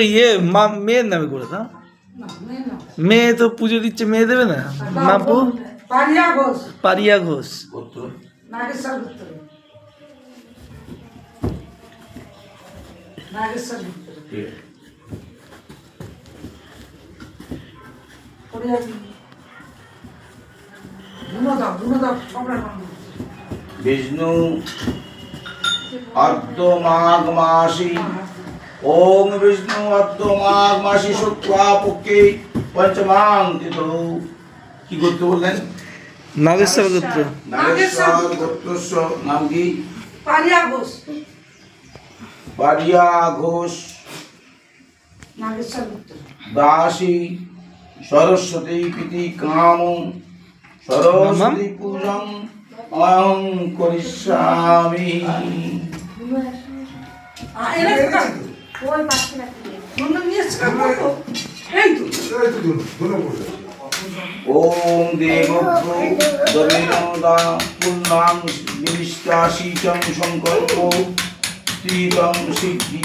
ইয়ে মেয়ের নামে করে দাও। মেয়ে তো পুজো দিচ্ছে, মেয়ে দেবে না? মাপু পারিয়া ঘোষ विष्णु अर्धो माघ मासी ओम विष्णु अर्धो माघ मासी शुक्ला पक्षे पंचमांग तिथौ की गोत्र बोलें नागेश्वर गोत्र। नागेश्वर गोत्रस्य नाम की पारिया घोष नागेश्वर गोत्र दासी सरस्वती प्रीति काम सरस्वती पूजन अहं करिष्यामि। ओम देवप्रो दवेनोदा पुन्नां विनिष्टाशीचं संकल्पो तीतं सिद्धि।